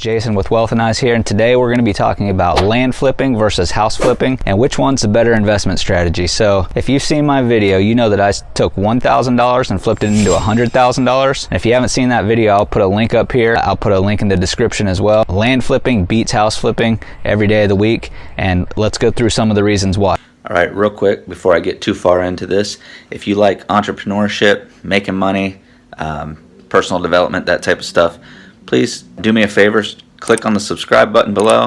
Jason with Wealth and Eyes here, and today we're going to be talking about land flipping versus house flipping and which one's the better investment strategy. So if you've seen my video, you know that I took $1,000 and flipped it into $100,000. And if you haven't seen that video, I'll put a link up here. I'll put a link in the description as well. Land flipping beats house flipping every day of the week, and let's go through some of the reasons why. All right, real quick before I get too far into this, if you like entrepreneurship, making money, personal development, that type of stuff, please do me a favor, click on the subscribe button below,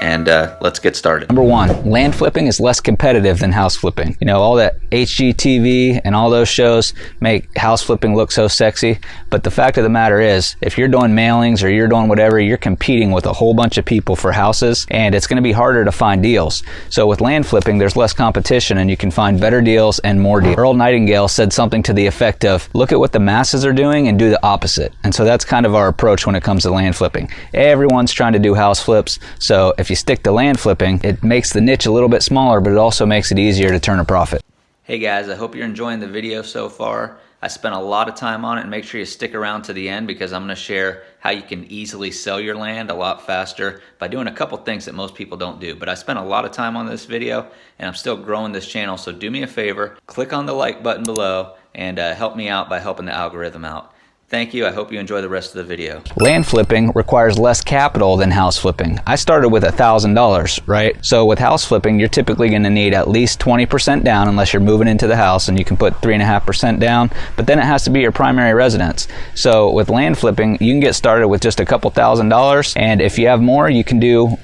and let's get started. Number one, land flipping is less competitive than house flipping. You know, all that HGTV and all those shows make house flipping look so sexy, but the fact of the matter is, if you're doing mailings or you're doing whatever, you're competing with a whole bunch of people for houses, and it's going to be harder to find deals. So with land flipping, there's less competition and you can find better deals and more deals. Earl Nightingale said something to the effect of, look at what the masses are doing and do the opposite. And so that's kind of our approach when it comes to land flipping. Everyone's trying to do house flips, so if you stick to land flipping, it makes the niche a little bit smaller, but it also makes it easier to turn a profit. Hey guys, I hope you're enjoying the video so far. I spent a lot of time on it, and make sure you stick around to the end because I'm going to share how you can easily sell your land a lot faster by doing a couple things that most people don't do. But I spent a lot of time on this video and I'm still growing this channel, so do me a favor, click on the like button below and help me out by helping the algorithm out. Thank you. I hope you enjoy the rest of the video. Land flipping requires less capital than house flipping. I started with $1,000, right? So with house flipping, you're typically going to need at least 20% down unless you're moving into the house, and you can put 3.5% down, but then it has to be your primary residence. So with land flipping, you can get started with just a couple $1,000s, and if you have more, you can do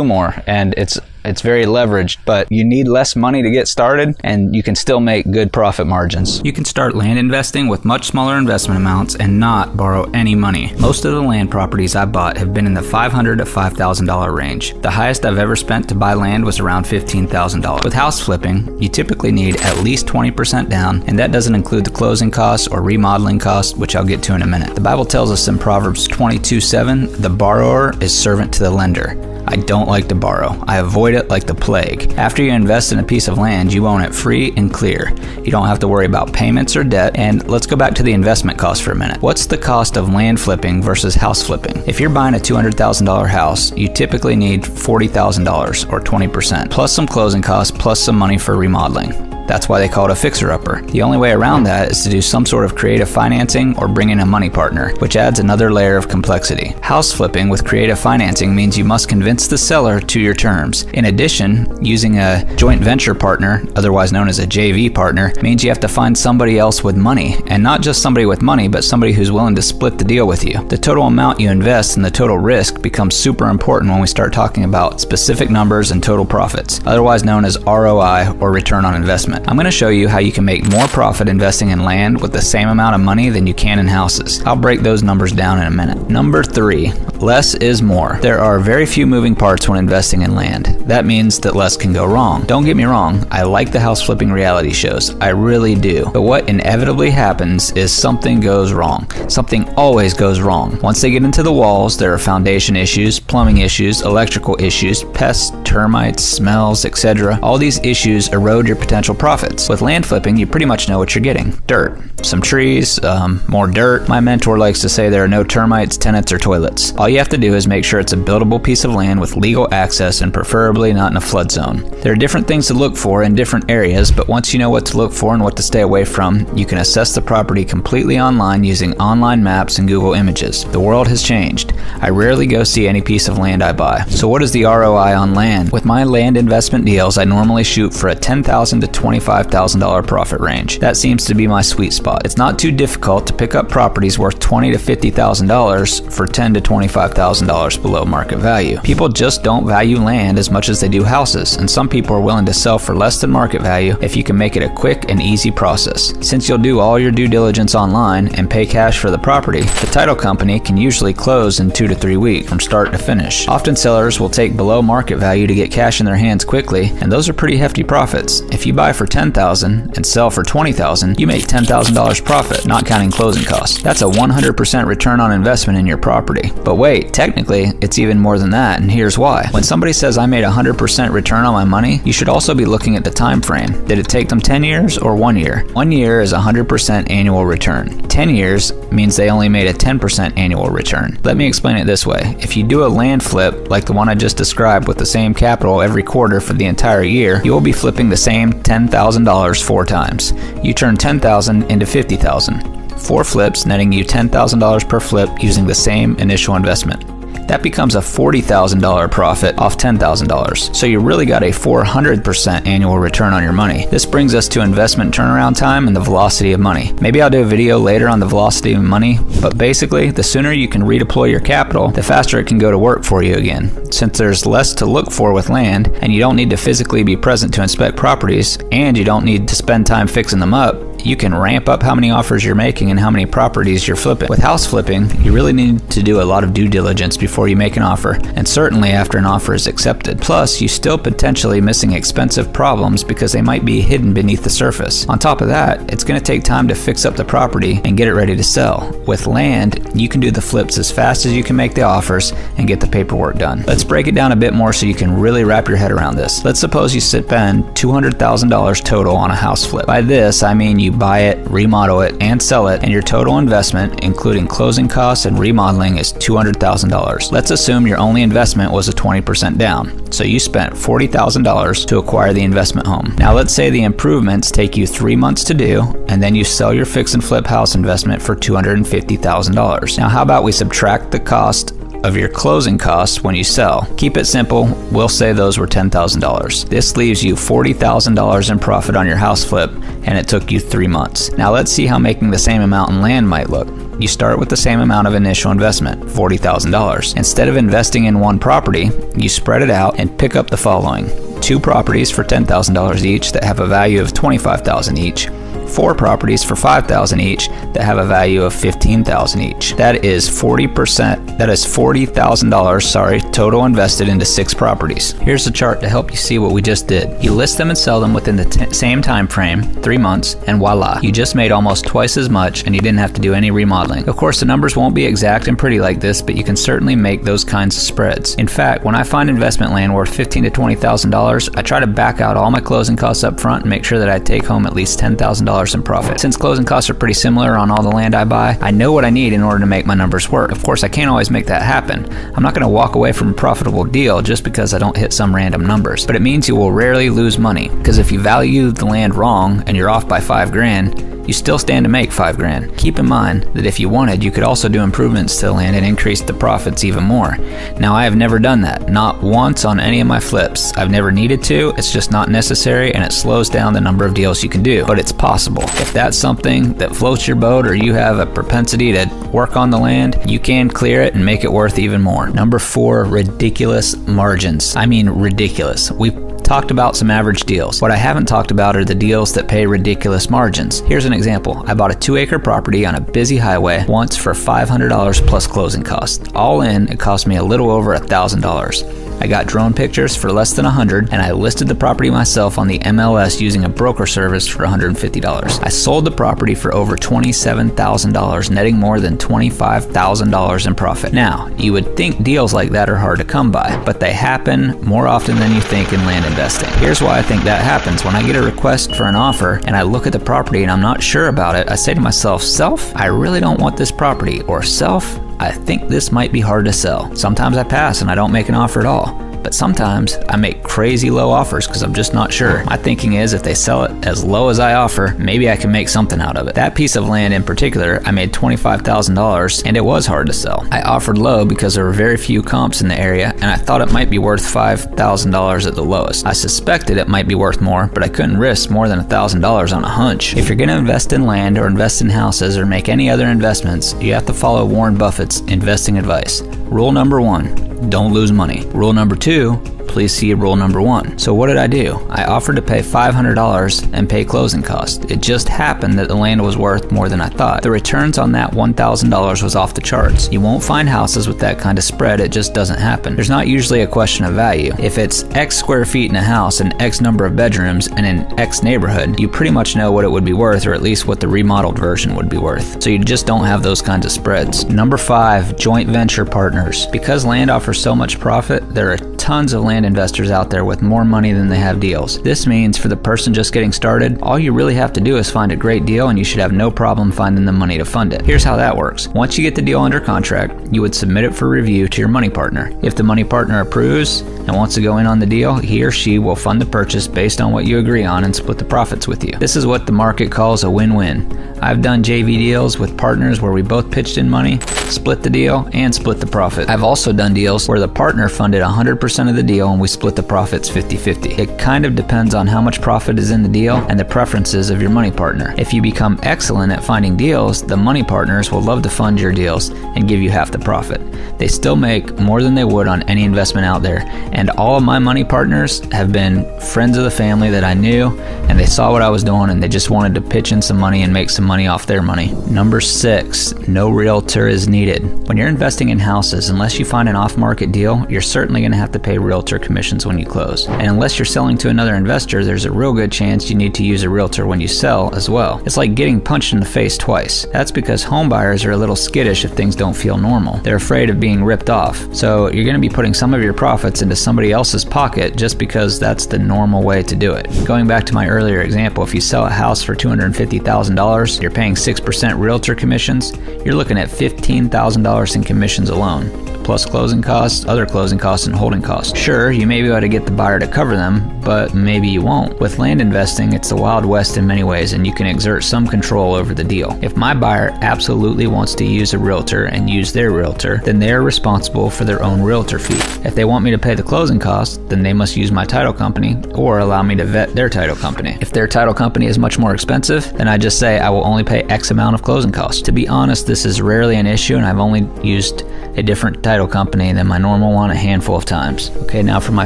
more, and it's very leveraged, but you need less money to get started and you can still make good profit margins. You can start land investing with much smaller investment amounts and not borrow any money. Most of the land properties I bought have been in the $500 to $5,000 range. The highest I've ever spent to buy land was around $15,000. With house flipping, you typically need at least 20% down, and that doesn't include the closing costs or remodeling costs, which I'll get to in a minute. The Bible tells us in Proverbs 22:7, the borrower is servant to the lender. I don't like to borrow. I avoid it like the plague. After you invest in a piece of land, you own it free and clear. You don't have to worry about payments or debt. And let's go back to the investment cost for a minute. What's the cost of land flipping versus house flipping? If you're buying a $200,000 house, you typically need $40,000 or 20%, plus some closing costs, plus some money for remodeling. That's why they call it a fixer-upper. The only way around that is to do some sort of creative financing or bring in a money partner, which adds another layer of complexity. House flipping with creative financing means you must convince the seller to your terms. In addition, using a joint venture partner, otherwise known as a JV partner, means you have to find somebody else with money, and not just somebody with money, but somebody who's willing to split the deal with you. The total amount you invest and the total risk becomes super important when we start talking about specific numbers and total profits, otherwise known as ROI or return on investment. I'm going to show you how you can make more profit investing in land with the same amount of money than you can in houses. I'll break those numbers down in a minute. Number 3, less is more. There are very few moving parts when investing in land. That means that less can go wrong. Don't get me wrong, I like the house flipping reality shows. I really do. But what inevitably happens is something goes wrong. Something always goes wrong. Once they get into the walls, there are foundation issues, plumbing issues, electrical issues, pests, termites, smells, etc. All these issues erode your potential profits. With land flipping, you pretty much know what you're getting. Dirt, some trees, more dirt. My mentor likes to say there are no termites, tenants, or toilets. All you have to do is make sure it's a buildable piece of land with legal access and preferably not in a flood zone. There are different things to look for in different areas, but once you know what to look for and what to stay away from, you can assess the property completely online using online maps and Google Images. The world has changed. I rarely go see any piece of land I buy. So what is the ROI on land? With my land investment deals, I normally shoot for a $10,000 to $25,000 profit range. That seems to be my sweet spot. It's not too difficult to pick up properties worth $20,000 to $50,000 for $10,000 to $25,000 below market value. People just don't value land as much as they do houses, and some people are willing to sell for less than market value if you can make it a quick and easy process. Since you'll do all your due diligence online and pay cash for the property, the title company can usually close in 2 to 3 weeks from start to finish. Often sellers will take below market value to get cash in their hands quickly, and those are pretty hefty profits. If you buy for $10,000 and sell for $20,000, you make $10,000 profit, not counting closing costs. That's a 100% return on investment in your property. But wait, technically, it's even more than that, and here's why. When somebody says I made $100 100% return on my money, you should also be looking at the time frame. Did it take them 10 years or 1 year? 1 year is 100% annual return. 10 years means they only made a 10% annual return. Let me explain it this way. If you do a land flip like the one I just described with the same capital every quarter for the entire year, you will be flipping the same $10,000 4 times. You turn $10,000 into $50,000. 4 flips netting you $10,000 per flip using the same initial investment. That becomes a $40,000 profit off $10,000. So you really got a 400% annual return on your money. This brings us to investment turnaround time and the velocity of money. Maybe I'll do a video later on the velocity of money, but basically, the sooner you can redeploy your capital, the faster it can go to work for you again. Since there's less to look for with land, and you don't need to physically be present to inspect properties, and you don't need to spend time fixing them up, you can ramp up how many offers you're making and how many properties you're flipping. With house flipping, you really need to do a lot of due diligence before you make an offer, and certainly after an offer is accepted. Plus, you still potentially missing expensive problems because they might be hidden beneath the surface. On top of that, it's going to take time to fix up the property and get it ready to sell. With land, you can do the flips as fast as you can make the offers and get the paperwork done. Let's break it down a bit more so you can really wrap your head around this. Let's suppose you spend $200,000 total on a house flip. By this, I mean you buy it, remodel it, and sell it, and your total investment, including closing costs and remodeling, is $200,000. Let's assume your only investment was a 20% down, so you spent $40,000 to acquire the investment home. Now let's say the improvements take you 3 months to do, and then you sell your fix and flip house investment for $250,000. Now how about we subtract the cost of your closing costs when you sell? Keep it simple, we'll say those were $10,000. This leaves you $40,000 in profit on your house flip, and it took you 3 months. Now let's see how making the same amount in land might look. You start with the same amount of initial investment, $40,000. Instead of investing in one property, you spread it out and pick up the following: 2 properties for $10,000 each that have a value of $25,000 each. 4 properties for $5,000 each that have a value of $15,000 each. That is 40%. That is $40,000, total invested into 6 properties. Here's a chart to help you see what we just did. You list them and sell them within the same time frame, 3 months, and voila, you just made almost twice as much, and you didn't have to do any remodeling. Of course, the numbers won't be exact and pretty like this, but you can certainly make those kinds of spreads. In fact, when I find investment land worth $15,000 to $20,000, I try to back out all my closing costs up front and make sure that I take home at least $10,000 in profit. Since closing costs are pretty similar on all the land I buy, I know what I need in order to make my numbers work. Of course, I can't always make that happen. I'm not going to walk away from a profitable deal just because I don't hit some random numbers, but it means you will rarely lose money, because if you value the land wrong and you're off by $5,000, you still stand to make $5,000. Keep in mind that if you wanted, you could also do improvements to the land and increase the profits even more. Now, I have never done that, not once on any of my flips. I've never needed to, it's just not necessary, and it slows down the number of deals you can do, but it's possible. If that's something that floats your boat, or you have a propensity to work on the land, you can clear it and make it worth even more. Number 4, ridiculous margins. I mean ridiculous. We've talked about some average deals. What I haven't talked about are the deals that pay ridiculous margins. Here's an example. I bought a 2-acre property on a busy highway once for $500 plus closing costs. All in, it cost me a little over $1,000. I got drone pictures for less than $100, and I listed the property myself on the MLS using a broker service for $150. I sold the property for over $27,000, netting more than $25,000 in profit. Now, you would think deals like that are hard to come by, but they happen more often than you think in land investing. Here's why I think that happens. When I get a request for an offer and I look at the property and I'm not sure about it, I say to myself, self, I really don't want this property, or self, I think this might be hard to sell. Sometimes I pass and I don't make an offer at all. But sometimes I make crazy low offers because I'm just not sure. My thinking is if they sell it as low as I offer, maybe I can make something out of it. That piece of land in particular, I made $25,000 and it was hard to sell. I offered low because there were very few comps in the area and I thought it might be worth $5,000 at the lowest. I suspected it might be worth more, but I couldn't risk more than $1,000 on a hunch. If you're going to invest in land or invest in houses or make any other investments, you have to follow Warren Buffett's investing advice. Rule number 1, don't lose money. Rule number 2, please see rule number 1. So what did I do? I offered to pay $500 and pay closing costs. It just happened that the land was worth more than I thought. The returns on that $1,000 was off the charts. You won't find houses with that kind of spread. It just doesn't happen. There's not usually a question of value. If it's X square feet in a house and X number of bedrooms and in X neighborhood, you pretty much know what it would be worth, or at least what the remodeled version would be worth. So you just don't have those kinds of spreads. Number 5, joint venture partners. Because land offers so much profit, there are a ton tons of land investors out there with more money than they have deals. This means for the person just getting started, all you really have to do is find a great deal and you should have no problem finding the money to fund it. Here's how that works. Once you get the deal under contract, you would submit it for review to your money partner. If the money partner approves and wants to go in on the deal, he or she will fund the purchase based on what you agree on and split the profits with you. This is what the market calls a win-win. I've done JV deals with partners where we both pitched in money, split the deal, and split the profit. I've also done deals where the partner funded 100% of the deal and we split the profits 50-50. It kind of depends on how much profit is in the deal and the preferences of your money partner. If you become excellent at finding deals, the money partners will love to fund your deals and give you half the profit. They still make more than they would on any investment out there, and all of my money partners have been friends of the family that I knew, and they saw what I was doing and they just wanted to pitch in some money and make some money off their money. Number 6, no realtor is needed. When you're investing in houses, unless you find an off-market deal, you're certainly going to have to pay realtor commissions when you close. And unless you're selling to another investor, there's a real good chance you need to use a realtor when you sell as well. It's like getting punched in the face twice. That's because home buyers are a little skittish if things don't feel normal. They're afraid of being ripped off. So you're going to be putting some of your profits into somebody else's pocket just because that's the normal way to do it. Going back to my earlier example, if you sell a house for $250,000, you're paying 6% realtor commissions, you're looking at $15,000 in commissions alone, plus closing costs, other closing costs, and holding costs. Sure, you may be able to get the buyer to cover them, but maybe you won't. With land investing, it's the Wild West in many ways, and you can exert some control over the deal. If my buyer absolutely wants to use a realtor and use their realtor, then they're responsible for their own realtor fee. If they want me to pay the closing costs, then they must use my title company or allow me to vet their title company. If their title company is much more expensive, then I just say I will only pay X amount of closing costs. To be honest, this is rarely an issue, and I've only used a different title company than my normal one a handful of times. Okay, now for my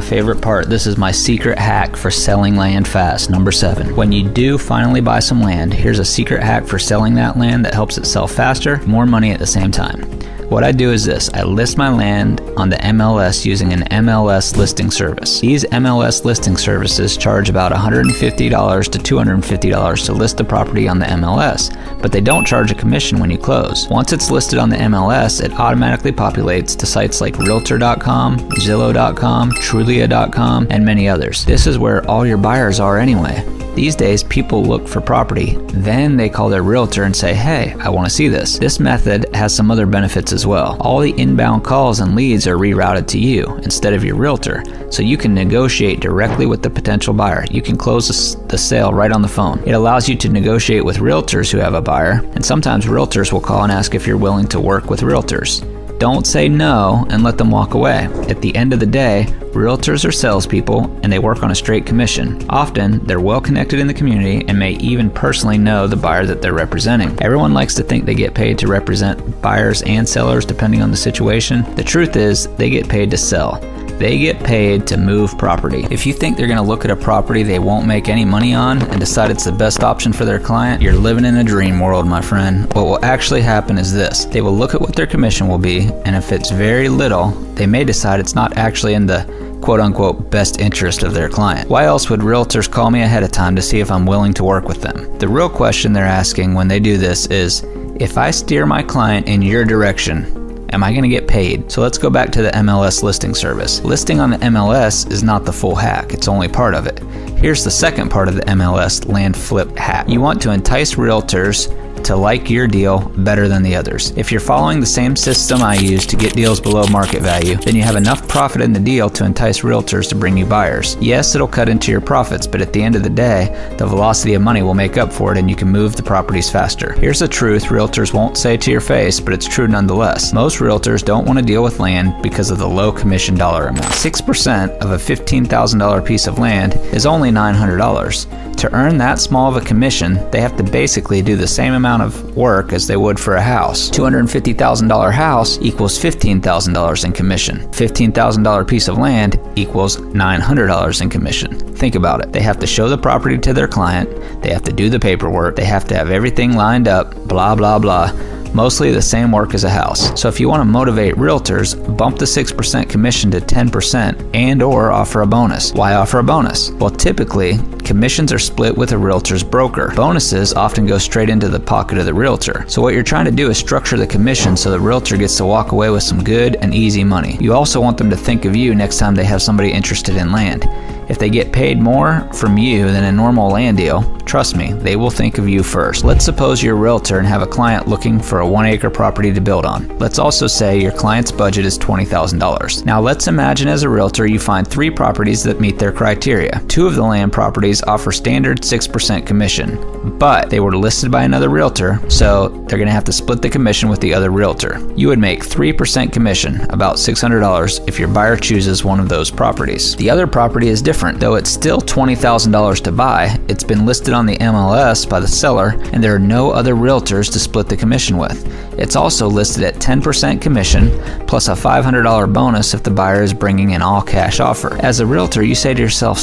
favorite part, this is my secret hack for selling land fast. Number 7. When you do finally buy some land, here's a secret hack for selling that land that helps it sell faster, more money at the same time. What I do is this: I list my land on the MLS using an MLS listing service. These MLS listing services charge about $150 to $250 to list the property on the MLS, but they don't charge a commission when you close. Once it's listed on the MLS, it automatically populates to sites like Realtor.com, Zillow.com, Trulia.com, and many others. This is where all your buyers are anyway. These days, people look for property, then they call their realtor and say, hey, I want to see this. This method has some other benefits as well. All the inbound calls and leads are rerouted to you instead of your realtor, so you can negotiate directly with the potential buyer. You can close the sale right on the phone. It allows you to negotiate with realtors who have a buyer, and sometimes realtors will call and ask if you're willing to work with realtors. Don't say no and let them walk away. At the end of the day, realtors are salespeople and they work on a straight commission. Often, they're well connected in the community and may even personally know the buyer that they're representing. Everyone likes to think they get paid to represent buyers and sellers depending on the situation. The truth is, they get paid to sell. They get paid to move property. If you think they're going to look at a property they won't make any money on and decide it's the best option for their client, you're living in a dream world, my friend. What will actually happen is this: they will look at what their commission will be, and if it's very little, they may decide it's not actually in the quote-unquote best interest of their client. Why else would realtors call me ahead of time to see if I'm willing to work with them? The real question they're asking when they do this is, if I steer my client in your direction, am I going to get paid? So let's go back to the MLS listing service. Listing on the MLS is not the full hack, it's only part of it. Here's the second part of the MLS land flip hack. You want to entice realtors to like your deal better than the others. If you're following the same system I use to get deals below market value, then you have enough profit in the deal to entice realtors to bring you buyers. Yes, it'll cut into your profits, but at the end of the day, the velocity of money will make up for it and you can move the properties faster. Here's the truth realtors won't say to your face, but it's true nonetheless. Most realtors don't want to deal with land because of the low commission dollar amount. 6% of a $15,000 piece of land is only $900. To earn that small of a commission, they have to basically do the same amount of work as they would for a house. $250,000 house equals $15,000 in commission. $15,000 piece of land equals $900 in commission. Think about it. They have to show the property to their client, they have to do the paperwork, they have to have everything lined up, blah, blah, blah. mostly the same work as a house. So if you want to motivate realtors, bump the 6% commission to 10% and or offer a bonus. Why offer a bonus? Well, typically, commissions are split with a realtor's broker. Bonuses often go straight into the pocket of the realtor. So what you're trying to do is structure the commission so the realtor gets to walk away with some good and easy money. You also want them to think of you next time they have somebody interested in land. If they get paid more from you than a normal land deal, trust me, they will think of you first. Let's suppose you're a realtor and have a client looking for a 1-acre property to build on. Let's also say your client's budget is $20,000. Now let's imagine as a realtor you find 3 properties that meet their criteria. 2 of the land properties offer standard 6% commission, but they were listed by another realtor, so they're going to have to split the commission with the other realtor. You would make 3% commission, about $600, if your buyer chooses one of those properties. The other property is different. Though it's still $20,000 to buy, it's been listed on the MLS by the seller, and there are no other realtors to split the commission with. It's also listed at 10% commission, plus a $500 bonus if the buyer is bringing an all-cash offer. As a realtor, you say to yourself,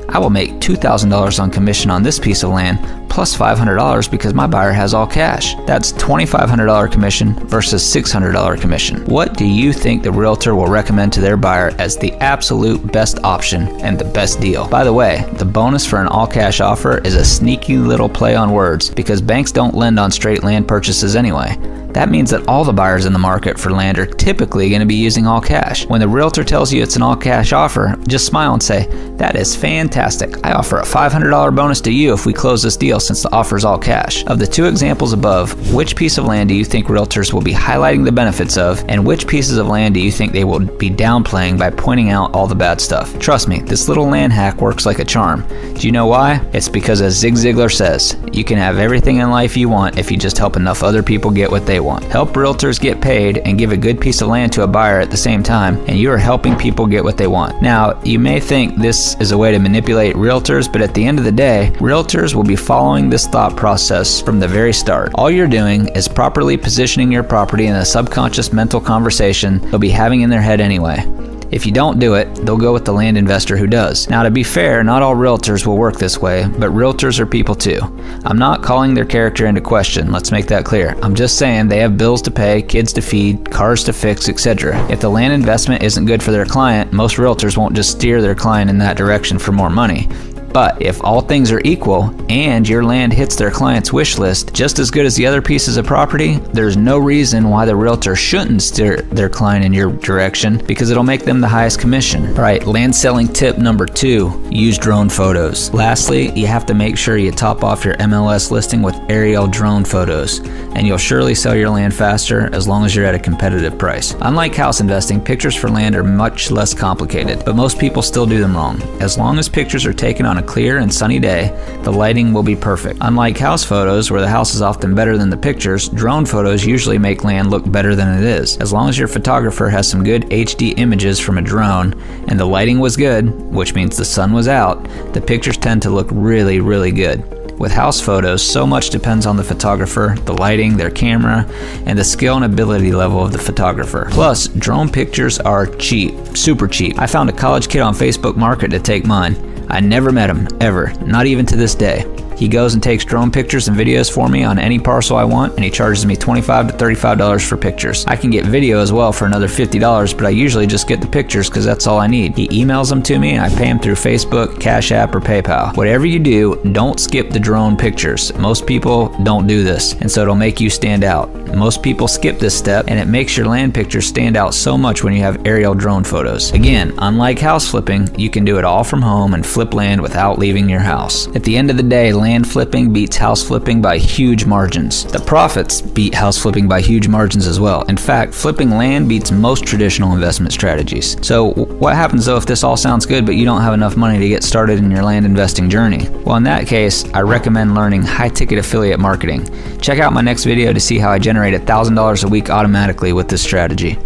I will make $2,000 on commission on this piece of land, plus $500 because my buyer has all cash. That's $2,500 commission versus $600 commission. What do you think the realtor will recommend to their buyer as the absolute best option and the best deal? By the way, the bonus for an all-cash offer is a sneaky little play on words because banks don't lend on straight land purchases anyway. That means that all the buyers in the market for land are typically going to be using all cash. When the realtor tells you it's an all cash offer, just smile and say, "That is fantastic. I offer a $500 bonus to you if we close this deal since the offer is all cash." Of the 2 examples above, which piece of land do you think realtors will be highlighting the benefits of, and which pieces of land do you think they will be downplaying by pointing out all the bad stuff? Trust me, this little land hack works like a charm. Do you know why? It's because, as Zig Ziglar says, you can have everything in life you want if you just help enough other people get what they want. Help realtors get paid and give a good piece of land to a buyer at the same time, and you are helping people get what they want. Now, you may think this is a way to manipulate realtors, but at the end of the day, realtors will be following this thought process from the very start. All you're doing is properly positioning your property in a subconscious mental conversation they'll be having in their head anyway. If you don't do it, they'll go with the land investor who does. Now, to be fair, not all realtors will work this way, but realtors are people too. I'm not calling their character into question, let's make that clear. I'm just saying they have bills to pay, kids to feed, cars to fix, etc. If the land investment isn't good for their client, most realtors won't just steer their client in that direction for more money. But if all things are equal and your land hits their client's wish list just as good as the other pieces of property, there's no reason why the realtor shouldn't steer their client in your direction because it'll make them the highest commission. All right, land selling tip number 2, use drone photos. Lastly, you have to make sure you top off your MLS listing with aerial drone photos, and you'll surely sell your land faster as long as you're at a competitive price. Unlike house investing, pictures for land are much less complicated, but most people still do them wrong. As long as pictures are taken on a clear and sunny day, the lighting will be perfect. Unlike house photos, where the house is often better than the pictures, drone photos usually make land look better than it is. As long as your photographer has some good HD images from a drone and the lighting was good, which means the sun was out, the pictures tend to look really, really good. With house photos, so much depends on the photographer, the lighting, their camera, and the skill and ability level of the photographer. Plus, drone pictures are cheap, super cheap. I found a college kid on Facebook Market to take mine. I never met him, ever, not even to this day. He goes and takes drone pictures and videos for me on any parcel I want, and he charges me $25 to $35 for pictures. I can get video as well for another $50, but I usually just get the pictures because that's all I need. He emails them to me and I pay him through Facebook, Cash App, or PayPal. Whatever you do, don't skip the drone pictures. Most people don't do this, and so it'll make you stand out. Most people skip this step, and it makes your land pictures stand out so much when you have aerial drone photos. Again, unlike house flipping, you can do it all from home and flip land without leaving your house. At the end of the day, land flipping beats house flipping by huge margins. The profits beat house flipping by huge margins as well. In fact, flipping land beats most traditional investment strategies. So what happens though if this all sounds good but you don't have enough money to get started in your land investing journey? Well, in that case, I recommend learning high-ticket affiliate marketing. Check out my next video to see how I generate $1,000 a week automatically with this strategy.